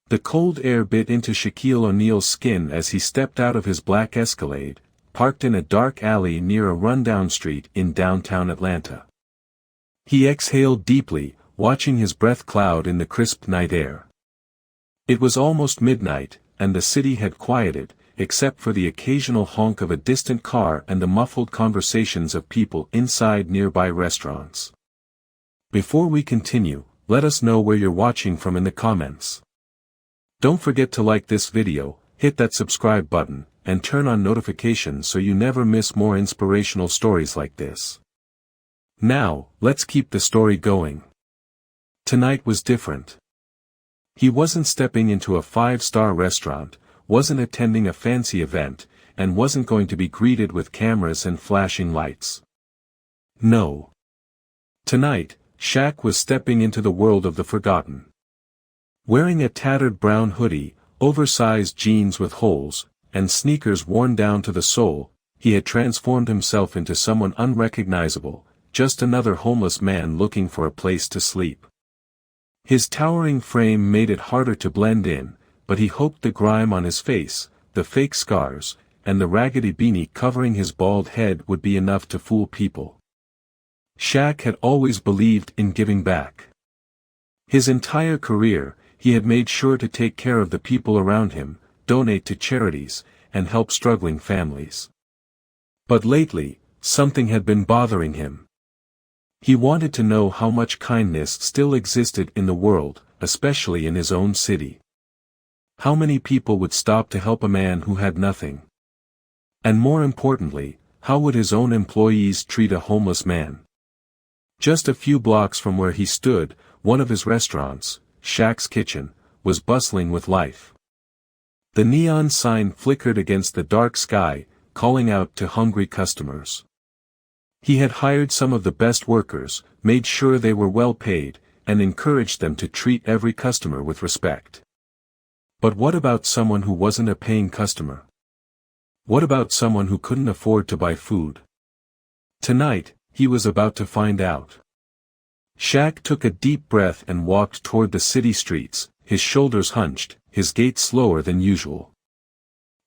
The cold air bit into Shaquille O'Neal's skin as he stepped out of his black Escalade, parked in a dark alley near a rundown street in downtown Atlanta. He exhaled deeply, watching his breath cloud in the crisp night air. It was almost midnight, and the city had quieted, except for the occasional honk of a distant car and the muffled conversations of people inside nearby restaurants. Before we continue, let us know where you're watching from in the comments. Don't forget to like this video, hit that subscribe button, and turn on notifications so you never miss more inspirational stories like this. Now, let's keep the story going. Tonight was different. He wasn't stepping into a 5-star restaurant, wasn't attending a fancy event, and wasn't going to be greeted with cameras and flashing lights. No. Tonight, Shaq was stepping into the world of the forgotten. Wearing a tattered brown hoodie, oversized jeans with holes, and sneakers worn down to the sole, he had transformed himself into someone unrecognizable, just another homeless man looking for a place to sleep. His towering frame made it harder to blend in, but he hoped the grime on his face, the fake scars, and the raggedy beanie covering his bald head would be enough to fool people. Shaq had always believed in giving back. His entire career, he had made sure to take care of the people around him, donate to charities, and help struggling families. But lately, something had been bothering him. He wanted to know how much kindness still existed in the world, especially in his own city. How many people would stop to help a man who had nothing? And more importantly, how would his own employees treat a homeless man? Just a few blocks from where he stood, one of his restaurants, Shaq's Kitchen, was bustling with life. The neon sign flickered against the dark sky, calling out to hungry customers. He had hired some of the best workers, made sure they were well paid, and encouraged them to treat every customer with respect. But what about someone who wasn't a paying customer? What about someone who couldn't afford to buy food? Tonight, he was about to find out. Shaq took a deep breath and walked toward the city streets, his shoulders hunched, his gait slower than usual.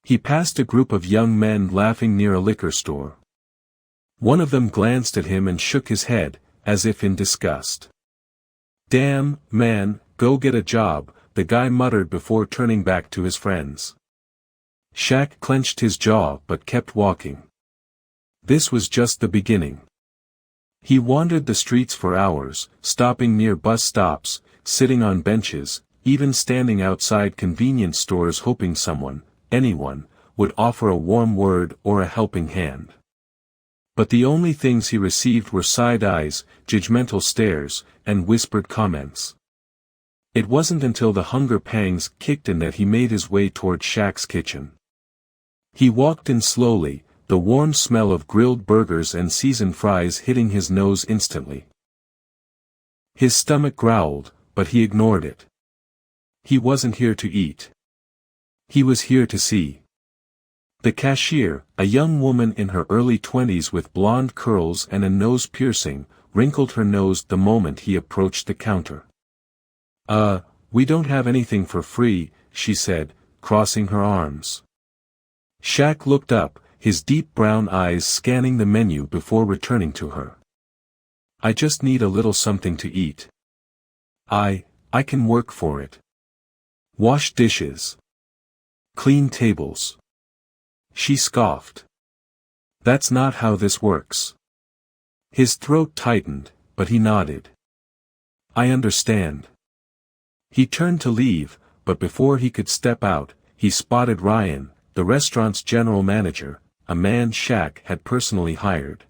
He passed a group of young men laughing near a liquor store. One of them glanced at him and shook his head, as if in disgust. "Damn, man, go get a job," the guy muttered before turning back to his friends. Shaq clenched his jaw but kept walking. This was just the beginning. He wandered the streets for hours, stopping near bus stops, sitting on benches, even standing outside convenience stores hoping someone, anyone, would offer a warm word or a helping hand. But the only things he received were side eyes, judgmental stares, and whispered comments. It wasn't until the hunger pangs kicked in that he made his way toward Shaq's Kitchen. He walked in slowly, the warm smell of grilled burgers and seasoned fries hitting his nose instantly. His stomach growled, but he ignored it. He wasn't here to eat. He was here to see. The cashier, a young woman in her early 20s with blonde curls and a nose piercing, wrinkled her nose the moment he approached the counter. We don't have anything for free," she said, crossing her arms. Shaq looked up, his deep brown eyes scanning the menu before returning to her. "I just need a little something to eat. I can work for it. Wash dishes. Clean tables." She scoffed. "That's not how this works." His throat tightened, but he nodded. "I understand." He turned to leave, but before he could step out, he spotted Ryan, the restaurant's general manager, a man Shaq had personally hired.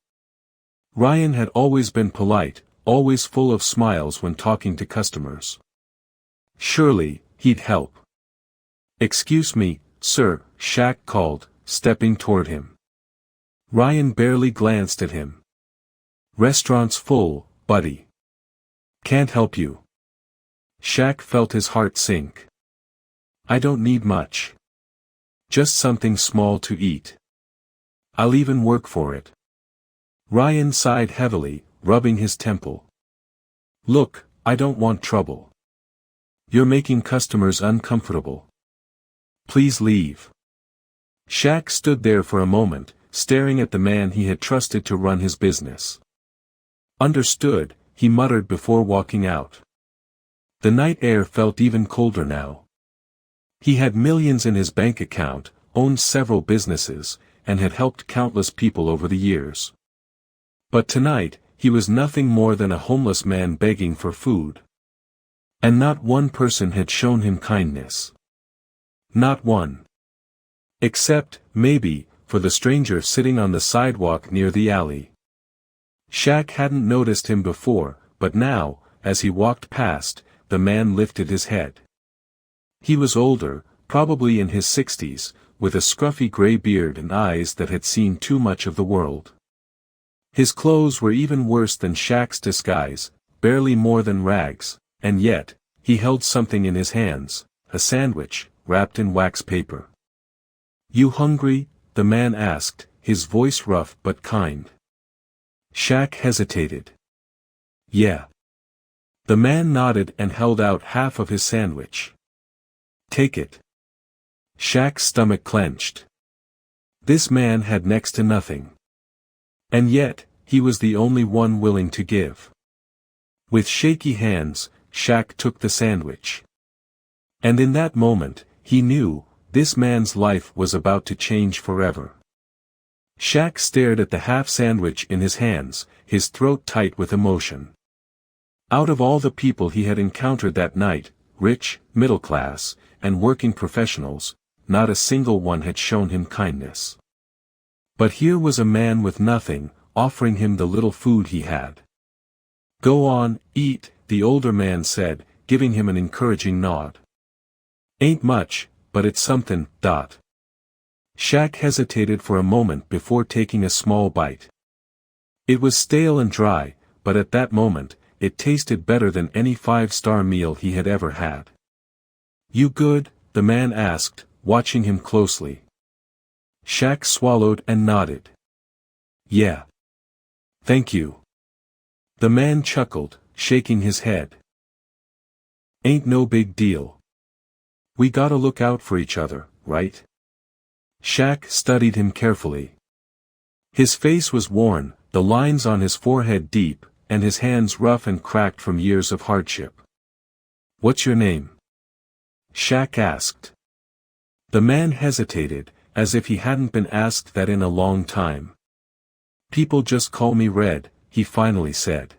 Ryan had always been polite, always full of smiles when talking to customers. Surely, he'd help. "Excuse me, sir," Shaq called, stepping toward him. Ryan barely glanced at him. "Restaurant's full, buddy. Can't help you." Shaq felt his heart sink. "I don't need much. Just something small to eat. I'll even work for it." Ryan sighed heavily, rubbing his temple. "Look, I don't want trouble. You're making customers uncomfortable. Please leave. Shaq stood there for a moment, staring at the man he had trusted to run his business. Understood, he muttered before walking out. The night air felt even colder now. He had millions in his bank account, owned several businesses, and had helped countless people over the years. But tonight, he was nothing more than a homeless man begging for food. And not one person had shown him kindness. Not one. Except, maybe, for the stranger sitting on the sidewalk near the alley. Shaq hadn't noticed him before, but now, as he walked past, the man lifted his head. He was older, probably in his 60s, with a scruffy gray beard and eyes that had seen too much of the world. His clothes were even worse than Shaq's disguise, barely more than rags, and yet, he held something in his hands, a sandwich, wrapped in wax paper. "You hungry?" the man asked, his voice rough but kind. Shaq hesitated. "Yeah." The man nodded and held out half of his sandwich. "Take it." Shaq's stomach clenched. This man had next to nothing. And yet, he was the only one willing to give. With shaky hands, Shaq took the sandwich. And in that moment, he knew, this man's life was about to change forever. Shaq stared at the half sandwich in his hands, his throat tight with emotion. Out of all the people he had encountered that night, rich, middle class, and working professionals, not a single one had shown him kindness. But here was a man with nothing, offering him the little food he had. "Go on, eat," the older man said, giving him an encouraging nod. "Ain't much, but it's something." Shaq hesitated for a moment before taking a small bite. It was stale and dry, but at that moment, it tasted better than any five-star meal he had ever had. "You good?" the man asked, watching him closely. Shaq swallowed and nodded. "Yeah. Thank you." The man chuckled, shaking his head. "Ain't no big deal. We gotta look out for each other, right?" Shaq studied him carefully. His face was worn, the lines on his forehead deep, and his hands rough and cracked from years of hardship. "What's your name?" Shaq asked. The man hesitated, as if he hadn't been asked that in a long time. "People just call me Red," he finally said.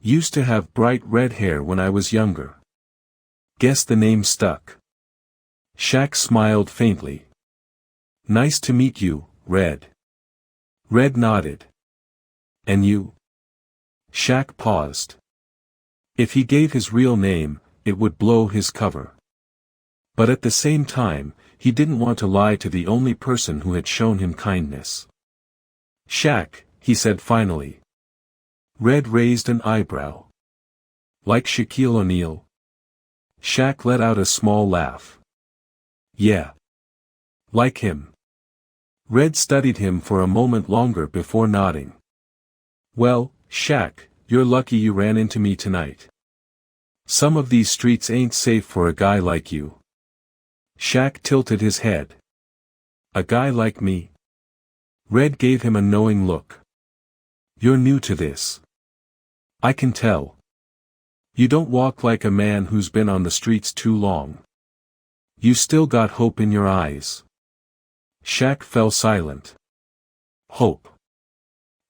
"Used to have bright red hair when I was younger. Guess the name stuck." Shaq smiled faintly. "Nice to meet you, Red." Red nodded. "And you?" Shaq paused. If he gave his real name, it would blow his cover. But at the same time, he didn't want to lie to the only person who had shown him kindness. "Shaq," he said finally. Red raised an eyebrow. "Like Shaquille O'Neal?" Shaq let out a small laugh. "Yeah. Like him." Red studied him for a moment longer before nodding. "Well, Shaq, you're lucky you ran into me tonight. Some of these streets ain't safe for a guy like you." Shaq tilted his head. "A guy like me?" Red gave him a knowing look. "You're new to this. I can tell. You don't walk like a man who's been on the streets too long. You still got hope in your eyes." Shaq fell silent. Hope.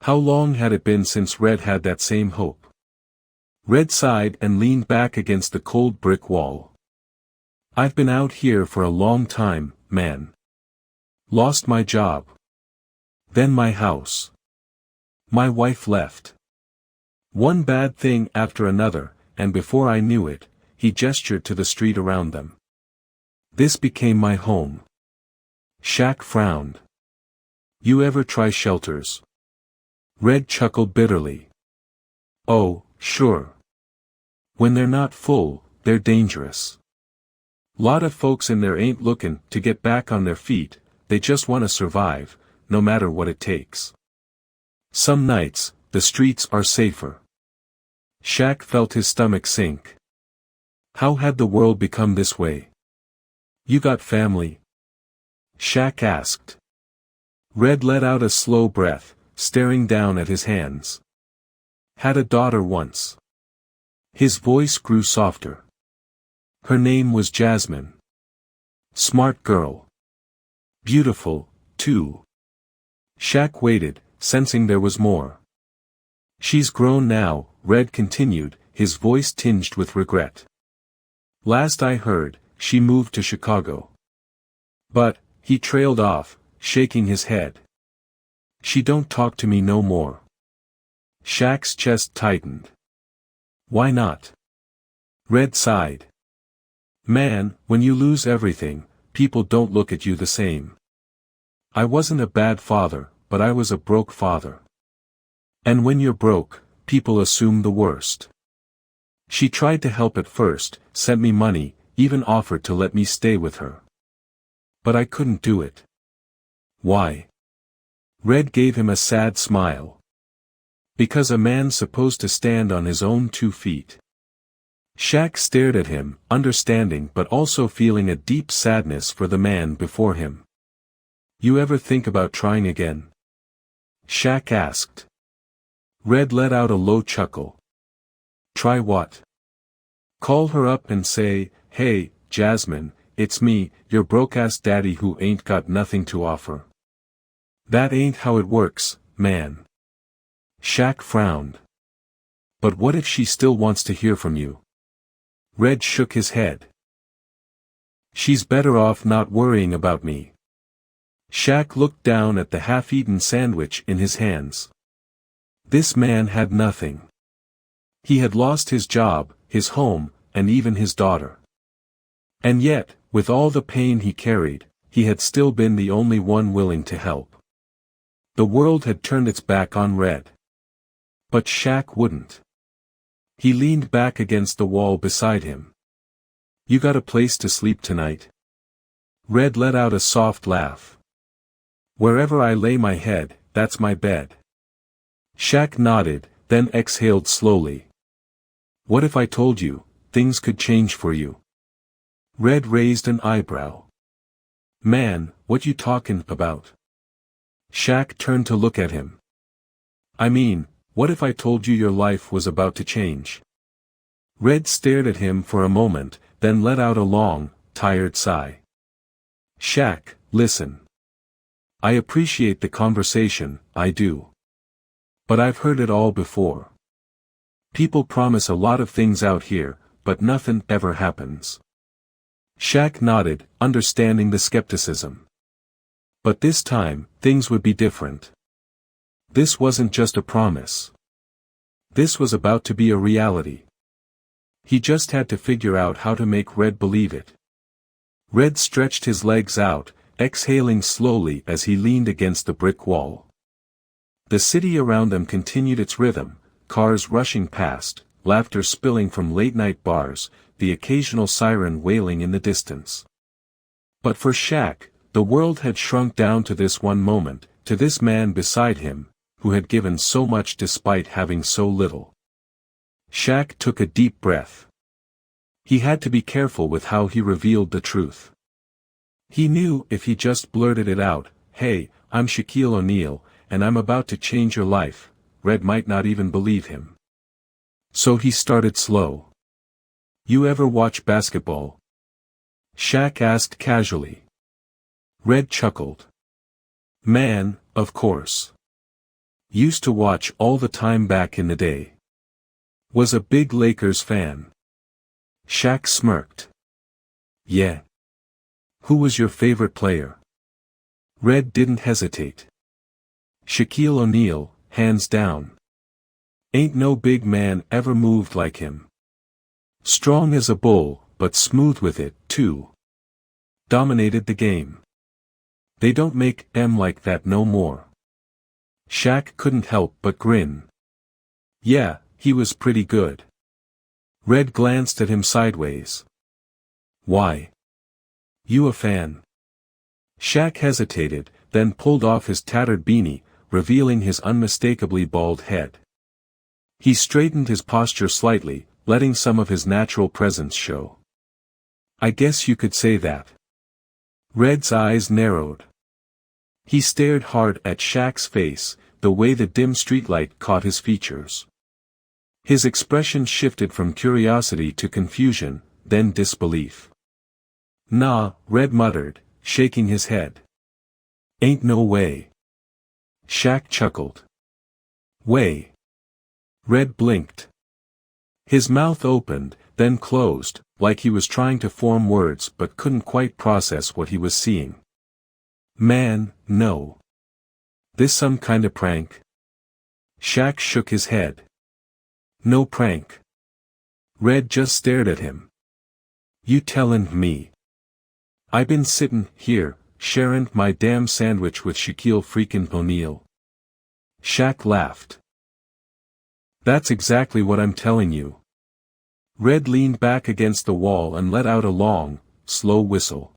How long had it been since Red had that same hope? Red sighed and leaned back against the cold brick wall. "I've been out here for a long time, man. Lost my job. Then my house. My wife left. One bad thing after another, and before I knew it, he gestured to the street around them. This became my home." Shaq frowned. "You ever try shelters?" Red chuckled bitterly. "Oh, sure. When they're not full, they're dangerous. Lot of folks in there ain't looking to get back on their feet, they just want to survive, no matter what it takes. Some nights, the streets are safer." Shaq felt his stomach sink. How had the world become this way? You got family? Shaq asked. Red let out a slow breath, staring down at his hands. Had a daughter once. His voice grew softer. Her name was Jasmine. Smart girl. Beautiful, too. Shaq waited, sensing there was more. She's grown now, Red continued, his voice tinged with regret. Last I heard, she moved to Chicago. But, he trailed off, shaking his head. She don't talk to me no more. Shaq's chest tightened. Why not? Red sighed. Man, when you lose everything, people don't look at you the same. I wasn't a bad father, but I was a broke father. And when you're broke, people assume the worst. She tried to help at first, sent me money, even offered to let me stay with her. But I couldn't do it. Why? Red gave him a sad smile. Because a man's supposed to stand on his own 2 feet. Shaq stared at him, understanding but also feeling a deep sadness for the man before him. You ever think about trying again? Shaq asked. Red let out a low chuckle. Try what? Call her up and say, hey, Jasmine, it's me, your broke-ass daddy who ain't got nothing to offer. That ain't how it works, man. Shaq frowned. But what if she still wants to hear from you? Red shook his head. She's better off not worrying about me. Shaq looked down at the half-eaten sandwich in his hands. This man had nothing. He had lost his job, his home, and even his daughter. And yet, with all the pain he carried, he had still been the only one willing to help. The world had turned its back on Red. But Shaq wouldn't. He leaned back against the wall beside him. You got a place to sleep tonight? Red let out a soft laugh. Wherever I lay my head, that's my bed. Shaq nodded, then exhaled slowly. What if I told you, things could change for you? Red raised an eyebrow. Man, what you talkin' about? Shaq turned to look at him. I mean, what if I told you your life was about to change? Red stared at him for a moment, then let out a long, tired sigh. Shaq, listen. I appreciate the conversation, I do. But I've heard it all before. People promise a lot of things out here, but nothing ever happens. Shaq nodded, understanding the skepticism. But this time, things would be different. This wasn't just a promise. This was about to be a reality. He just had to figure out how to make Red believe it. Red stretched his legs out, exhaling slowly as he leaned against the brick wall. The city around them continued its rhythm, cars rushing past, laughter spilling from late-night bars, the occasional siren wailing in the distance. But for Shaq, the world had shrunk down to this one moment, to this man beside him, who had given so much despite having so little. Shaq took a deep breath. He had to be careful with how he revealed the truth. He knew if he just blurted it out, hey, I'm Shaquille O'Neal, and I'm about to change your life, Red might not even believe him. So he started slow. You ever watch basketball? Shaq asked casually. Red chuckled. Man, of course. Used to watch all the time back in the day. Was a big Lakers fan. Shaq smirked. Yeah. Who was your favorite player? Red didn't hesitate. Shaquille O'Neal, hands down. Ain't no big man ever moved like him. Strong as a bull, but smooth with it, too. Dominated the game. They don't make them like that no more. Shaq couldn't help but grin. Yeah, he was pretty good. Red glanced at him sideways. Why? You a fan? Shaq hesitated, then pulled off his tattered beanie, revealing his unmistakably bald head. He straightened his posture slightly, letting some of his natural presence show. I guess you could say that. Red's eyes narrowed. He stared hard at Shaq's face, the way the dim streetlight caught his features. His expression shifted from curiosity to confusion, then disbelief. Nah, Red muttered, shaking his head. Ain't no way. Shaq chuckled. Way. Red blinked. His mouth opened, then closed, like he was trying to form words but couldn't quite process what he was seeing. Man, no. This some kinda prank? Shaq shook his head. No prank. Red just stared at him. You tellin' me? I been sittin' here, sharin' my damn sandwich with Shaquille freakin' O'Neal. Shaq laughed. That's exactly what I'm telling you. Red leaned back against the wall and let out a long, slow whistle.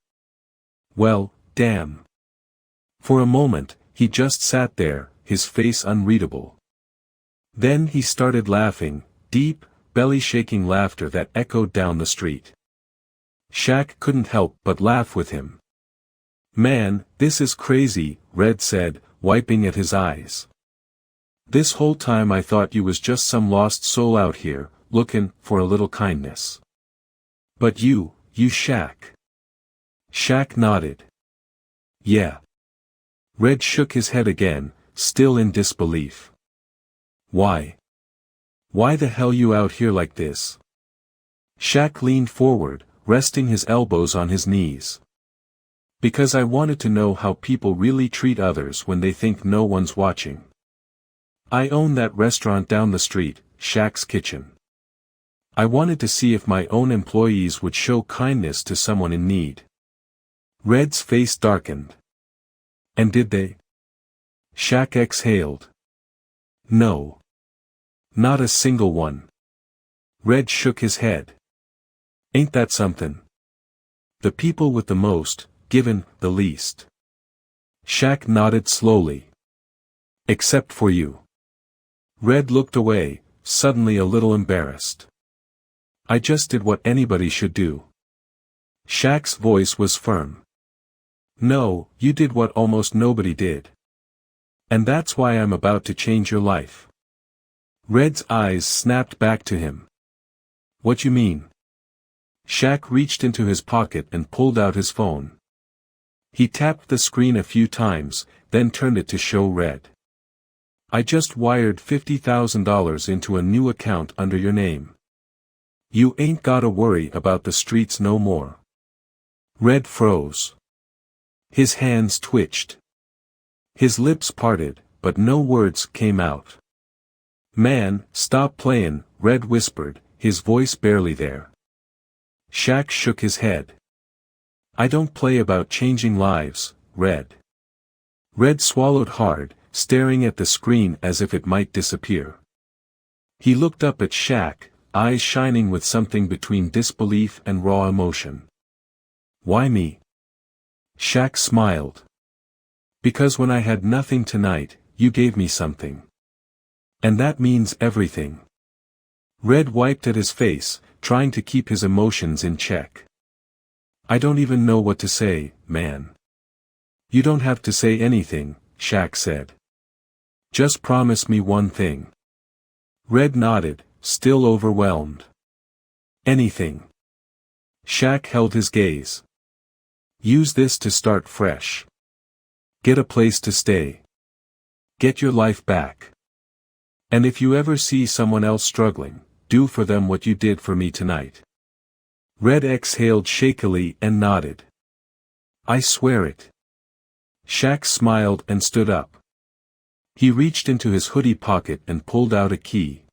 Well, damn. For a moment, he just sat there, his face unreadable. Then he started laughing, deep, belly-shaking laughter that echoed down the street. Shaq couldn't help but laugh with him. Man, this is crazy, Red said, wiping at his eyes. This whole time I thought you was just some lost soul out here, looking for a little kindness. But you Shaq. Shaq nodded. Yeah. Red shook his head again, still in disbelief. Why? Why the hell you out here like this? Shaq leaned forward, resting his elbows on his knees. Because I wanted to know how people really treat others when they think no one's watching. I own that restaurant down the street, Shaq's Kitchen. I wanted to see if my own employees would show kindness to someone in need. Red's face darkened. And did they? Shaq exhaled. No. Not a single one. Red shook his head. Ain't that something? The people with the most, given the least. Shaq nodded slowly. Except for you. Red looked away, suddenly a little embarrassed. I just did what anybody should do. Shaq's voice was firm. No, you did what almost nobody did. And that's why I'm about to change your life. Red's eyes snapped back to him. What you mean? Shaq reached into his pocket and pulled out his phone. He tapped the screen a few times, then turned it to show Red. I just wired $50,000 into a new account under your name. You ain't gotta worry about the streets no more. Red froze. His hands twitched. His lips parted, but no words came out. Man, stop playin', Red whispered, his voice barely there. Shaq shook his head. I don't play about changing lives, Red. Red swallowed hard, staring at the screen as if it might disappear. He looked up at Shaq, eyes shining with something between disbelief and raw emotion. Why me? Shaq smiled. Because when I had nothing tonight, you gave me something. And that means everything. Red wiped at his face, trying to keep his emotions in check. I don't even know what to say, man. You don't have to say anything, Shaq said. Just promise me one thing. Red nodded, still overwhelmed. Anything. Shaq held his gaze. Use this to start fresh. Get a place to stay. Get your life back. And if you ever see someone else struggling, do for them what you did for me tonight. Red exhaled shakily and nodded. I swear it. Shaq smiled and stood up. He reached into his hoodie pocket and pulled out a key.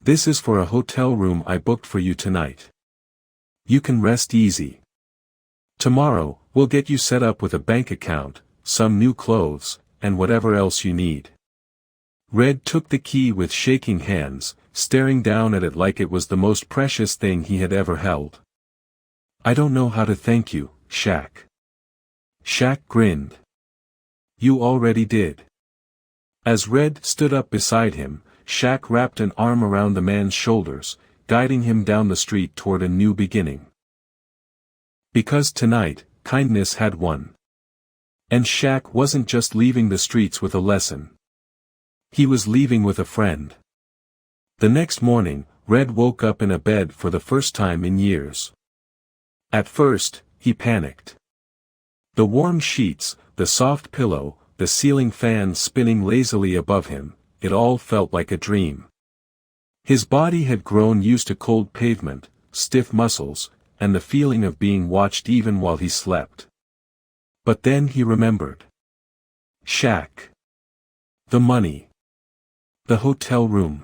This is for a hotel room I booked for you tonight. You can rest easy. Tomorrow, we'll get you set up with a bank account, some new clothes, and whatever else you need. Red took the key with shaking hands, staring down at it like it was the most precious thing he had ever held. I don't know how to thank you, Shaq. Shaq grinned. You already did. As Red stood up beside him, Shaq wrapped an arm around the man's shoulders, guiding him down the street toward a new beginning. Because tonight, kindness had won. And Shaq wasn't just leaving the streets with a lesson. He was leaving with a friend. The next morning, Red woke up in a bed for the first time in years. At first, he panicked. The warm sheets, the soft pillow, the ceiling fan spinning lazily above him, it all felt like a dream. His body had grown used to cold pavement, stiff muscles, and the feeling of being watched even while he slept. But then he remembered. Shaq. The money. The hotel room.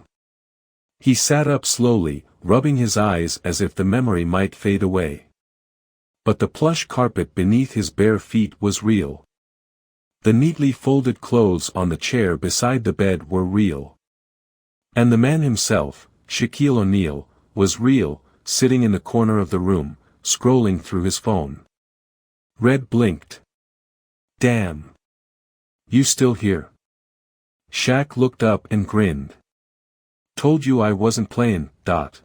He sat up slowly, rubbing his eyes as if the memory might fade away. But the plush carpet beneath his bare feet was real. The neatly folded clothes on the chair beside the bed were real. And the man himself, Shaquille O'Neal, was real, sitting in the corner of the room, scrolling through his phone. Red blinked. Damn. You still here? Shaq looked up and grinned. Told you I wasn't playing, Dot.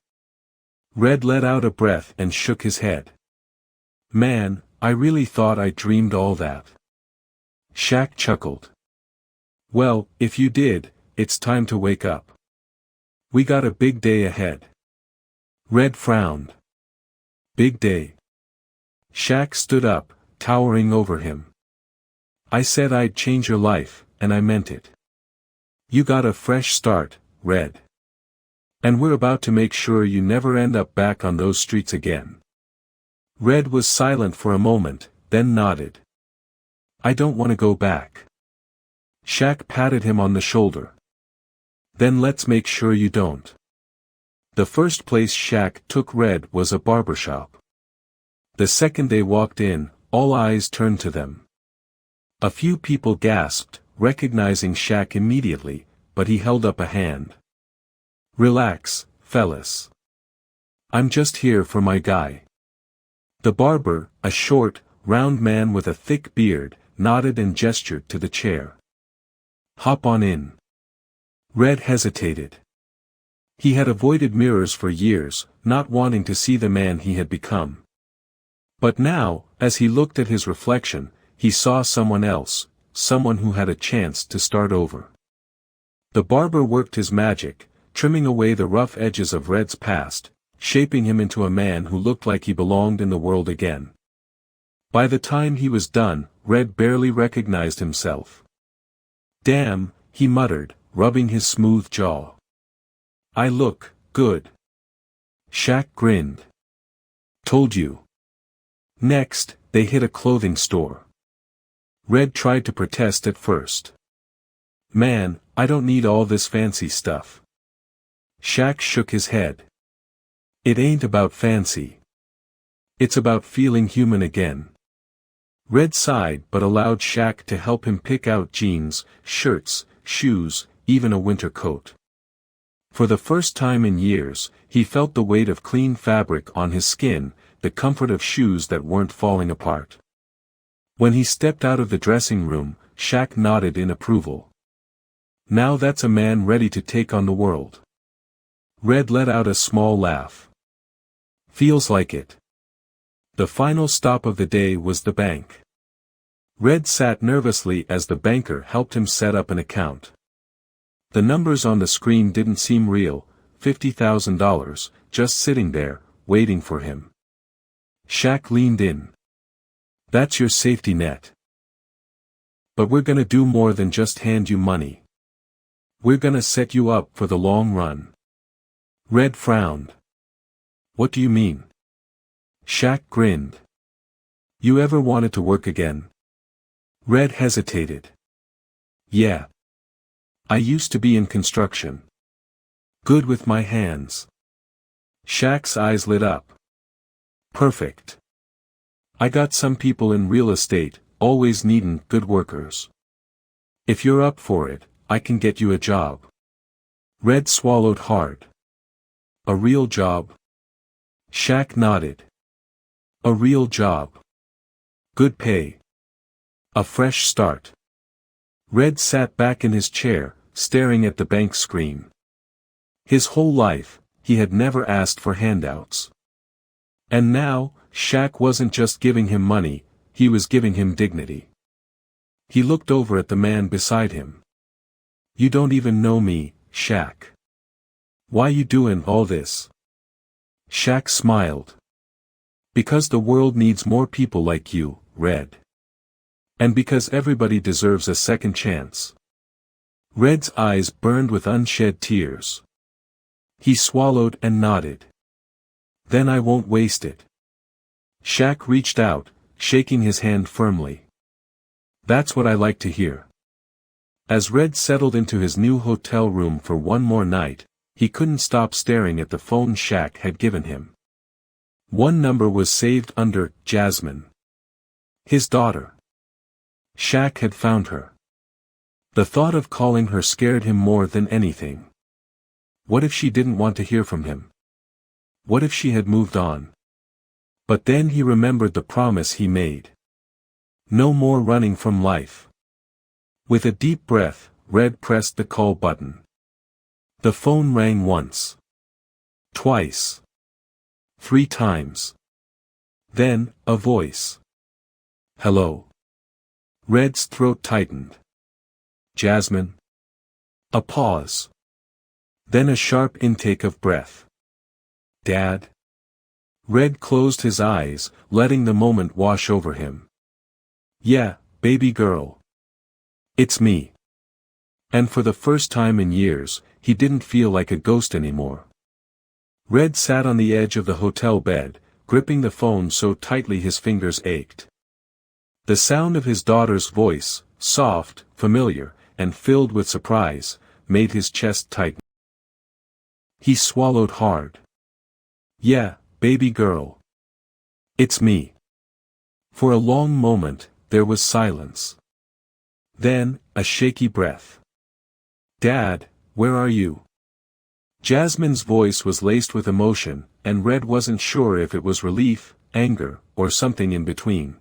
Red let out a breath and shook his head. Man, I really thought I dreamed all that. Shaq chuckled. Well, if you did, it's time to wake up. We got a big day ahead. Red frowned. Big day. Shaq stood up, towering over him. I said I'd change your life, and I meant it. You got a fresh start, Red. And we're about to make sure you never end up back on those streets again. Red was silent for a moment, then nodded. I don't want to go back. Shaq patted him on the shoulder. Then let's make sure you don't. The first place Shaq took Red was a barbershop. The second they walked in, all eyes turned to them. A few people gasped, recognizing Shaq immediately, but he held up a hand. Relax, fellas. I'm just here for my guy. The barber, a short, round man with a thick beard, nodded and gestured to the chair. Hop on in. Red hesitated. He had avoided mirrors for years, not wanting to see the man he had become. But now, as he looked at his reflection, he saw someone else, someone who had a chance to start over. The barber worked his magic, trimming away the rough edges of Red's past, shaping him into a man who looked like he belonged in the world again. By the time he was done, Red barely recognized himself. Damn, he muttered, rubbing his smooth jaw. I look good. Shaq grinned. Told you. Next, they hit a clothing store. Red tried to protest at first. Man, I don't need all this fancy stuff. Shaq shook his head. It ain't about fancy. It's about feeling human again. Red sighed but allowed Shaq to help him pick out jeans, shirts, shoes, even a winter coat. For the first time in years, he felt the weight of clean fabric on his skin, the comfort of shoes that weren't falling apart. When he stepped out of the dressing room, Shaq nodded in approval. Now that's a man ready to take on the world. Red let out a small laugh. Feels like it. The final stop of the day was the bank. Red sat nervously as the banker helped him set up an account. The numbers on the screen didn't seem real, $50,000, just sitting there, waiting for him. Shaq leaned in. That's your safety net. But we're gonna do more than just hand you money. We're gonna set you up for the long run. Red frowned. What do you mean? Shaq grinned. You ever wanted to work again? Red hesitated. Yeah. I used to be in construction. Good with my hands. Shaq's eyes lit up. Perfect. I got some people in real estate, always needin' good workers. If you're up for it, I can get you a job. Red swallowed hard. A real job? Shaq nodded. A real job. Good pay. A fresh start. Red sat back in his chair, staring at the bank screen. His whole life, he had never asked for handouts. And now, Shaq wasn't just giving him money, he was giving him dignity. He looked over at the man beside him. "You don't even know me, Shaq. Why you doing all this?" Shaq smiled. "Because the world needs more people like you, Red. And because everybody deserves a second chance." Red's eyes burned with unshed tears. He swallowed and nodded. "Then I won't waste it." Shaq reached out, shaking his hand firmly. "That's what I like to hear." As Red settled into his new hotel room for one more night, he couldn't stop staring at the phone Shaq had given him. One number was saved under Jasmine. His daughter. Shaq had found her. The thought of calling her scared him more than anything. What if she didn't want to hear from him? What if she had moved on? But then he remembered the promise he made. No more running from life. With a deep breath, Red pressed the call button. The phone rang once. Twice. 3 times. Then, a voice. "Hello." Red's throat tightened. "Jasmine?" A pause. Then a sharp intake of breath. "Dad?" Red closed his eyes, letting the moment wash over him. "Yeah, baby girl. It's me." And for the first time in years, he didn't feel like a ghost anymore. Red sat on the edge of the hotel bed, gripping the phone so tightly his fingers ached. The sound of his daughter's voice, soft, familiar, and filled with surprise, made his chest tighten. He swallowed hard. "Yeah, baby girl. It's me." For a long moment, there was silence. Then, a shaky breath. "Dad, where are you?" Jasmine's voice was laced with emotion, and Red wasn't sure if it was relief, anger, or something in between.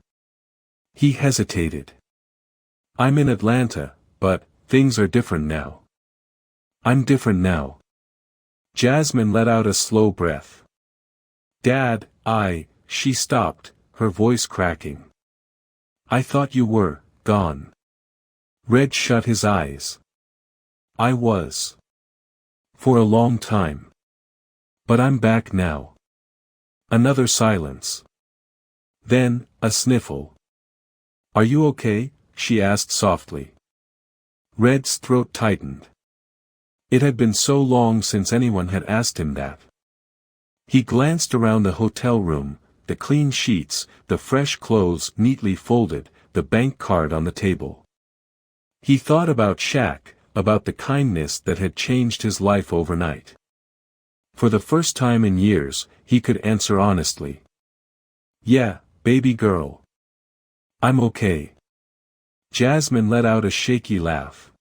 He hesitated. "I'm in Atlanta, but things are different now." "I'm different now." Jasmine let out a slow breath. "Dad, she stopped, her voice cracking. "I thought you were gone." Red shut his eyes. "I was. For a long time. But I'm back now." Another silence. Then, a sniffle. "Are you okay?" she asked softly. Red's throat tightened. It had been so long since anyone had asked him that. He glanced around the hotel room, the clean sheets, the fresh clothes neatly folded, the bank card on the table. He thought about Shaq, about the kindness that had changed his life overnight. For the first time in years, he could answer honestly. "Yeah, baby girl. I'm okay." Jasmine let out a shaky laugh.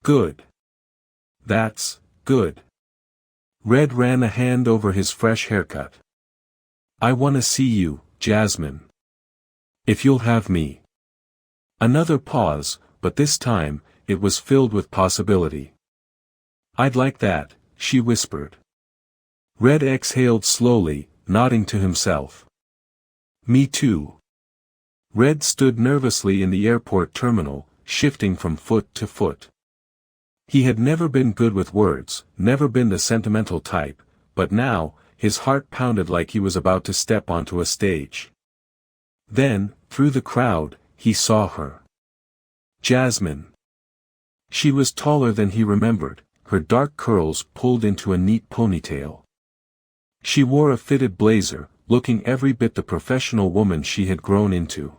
"Good. That's good." Red ran a hand over his fresh haircut. "I want to see you, Jasmine. If you'll have me." Another pause, but this time, it was filled with possibility. "I'd like that," she whispered. Red exhaled slowly, nodding to himself. "Me too." Red stood nervously in the airport terminal, shifting from foot to foot. He had never been good with words, never been the sentimental type, but now, his heart pounded like he was about to step onto a stage. Then, through the crowd, he saw her. Jasmine. She was taller than he remembered, her dark curls pulled into a neat ponytail. She wore a fitted blazer, looking every bit the professional woman she had grown into.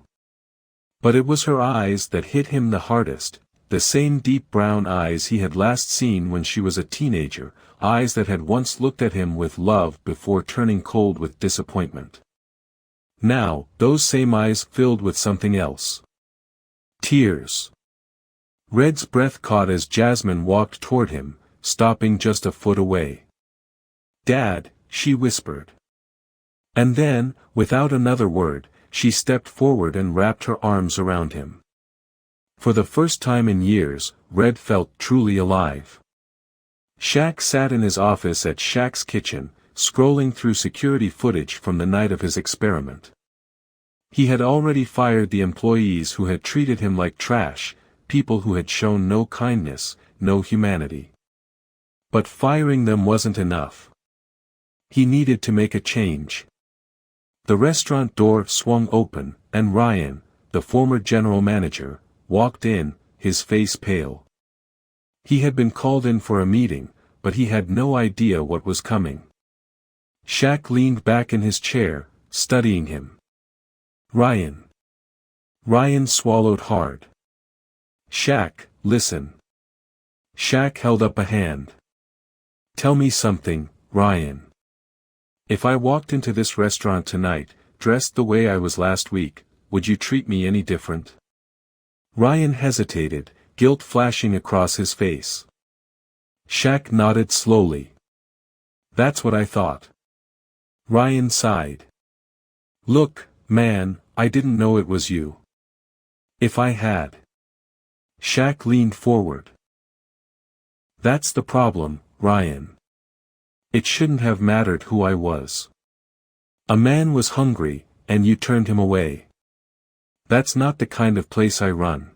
But it was her eyes that hit him the hardest, the same deep brown eyes he had last seen when she was a teenager, eyes that had once looked at him with love before turning cold with disappointment. Now, those same eyes filled with something else. Tears. Red's breath caught as Jasmine walked toward him, stopping just a foot away. "Dad," she whispered. And then, without another word, she stepped forward and wrapped her arms around him. For the first time in years, Red felt truly alive. Shaq sat in his office at Shaq's Kitchen, scrolling through security footage from the night of his experiment. He had already fired the employees who had treated him like trash, people who had shown no kindness, no humanity. But firing them wasn't enough. He needed to make a change. The restaurant door swung open, and Ryan, the former general manager, walked in, his face pale. He had been called in for a meeting, but he had no idea what was coming. Shaq leaned back in his chair, studying him. Ryan. Ryan swallowed hard. Shaq, listen. Shaq held up a hand. Tell me something, Ryan. If I walked into this restaurant tonight, dressed the way I was last week, would you treat me any different? Ryan hesitated, guilt flashing across his face. Shaq nodded slowly. That's what I thought. Ryan sighed. Look, man, I didn't know it was you. If I had. Shaq leaned forward. That's the problem, Ryan. It shouldn't have mattered who I was. A man was hungry, and you turned him away. That's not the kind of place I run.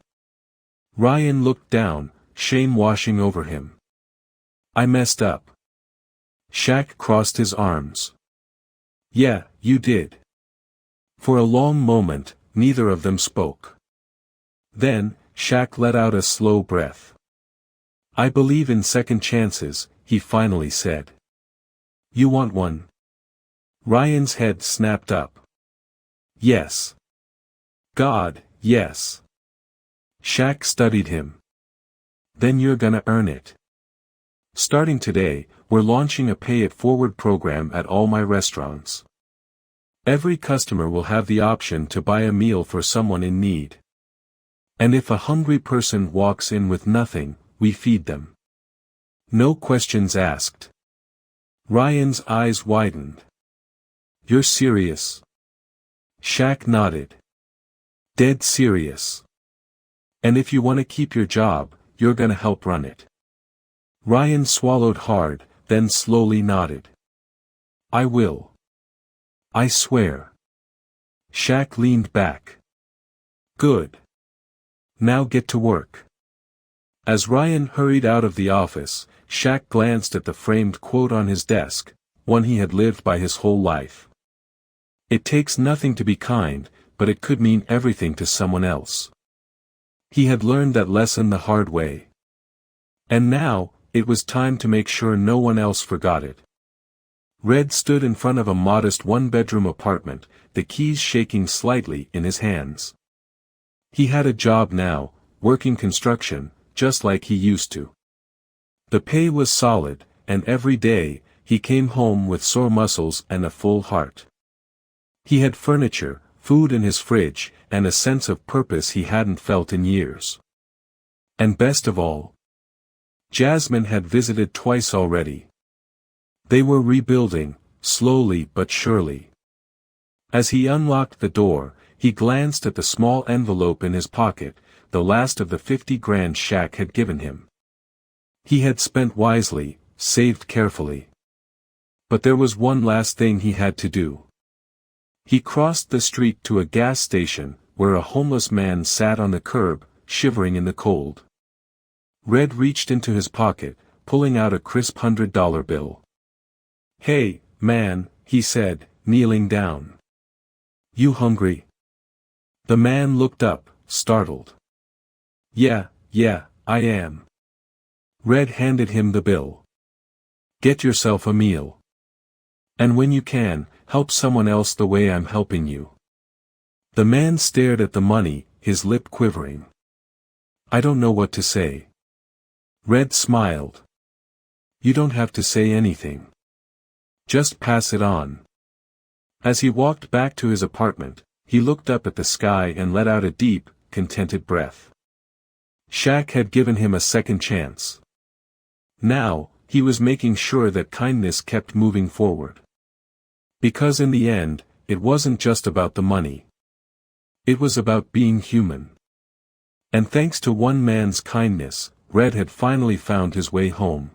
Ryan looked down, shame washing over him. I messed up. Shaq crossed his arms. Yeah, you did. For a long moment, neither of them spoke. Then, Shaq let out a slow breath. I believe in second chances, he finally said. You want one? Ryan's head snapped up. Yes. God, yes. Shaq studied him. Then you're gonna earn it. Starting today, we're launching a pay-it-forward program at all my restaurants. Every customer will have the option to buy a meal for someone in need. And if a hungry person walks in with nothing, we feed them. No questions asked. Ryan's eyes widened. You're serious? Shaq nodded. Dead serious. And if you want to keep your job, you're gonna help run it. Ryan swallowed hard, then slowly nodded. I will. I swear. Shaq leaned back. Good. Now get to work. As Ryan hurried out of the office, Shaq glanced at the framed quote on his desk, one he had lived by his whole life. It takes nothing to be kind, but it could mean everything to someone else. He had learned that lesson the hard way. And now, it was time to make sure no one else forgot it. Red stood in front of a modest one-bedroom apartment, the keys shaking slightly in his hands. He had a job now, working construction, just like he used to. The pay was solid, and every day, he came home with sore muscles and a full heart. He had furniture, food in his fridge, and a sense of purpose he hadn't felt in years. And best of all, Jasmine had visited twice already. They were rebuilding, slowly but surely. As he unlocked the door, he glanced at the small envelope in his pocket, the last of the 50 grand Shaq had given him. He had spent wisely, saved carefully. But there was one last thing he had to do. He crossed the street to a gas station, where a homeless man sat on the curb, shivering in the cold. Red reached into his pocket, pulling out a crisp $100 bill. Hey, man, he said, kneeling down. You hungry? The man looked up, startled. Yeah, I am. Red handed him the bill. Get yourself a meal. And when you can, help someone else the way I'm helping you. The man stared at the money, his lip quivering. I don't know what to say. Red smiled. You don't have to say anything. Just pass it on. As he walked back to his apartment, he looked up at the sky and let out a deep, contented breath. Shaq had given him a second chance. Now, he was making sure that kindness kept moving forward. Because in the end, it wasn't just about the money. It was about being human. And thanks to one man's kindness, Red had finally found his way home.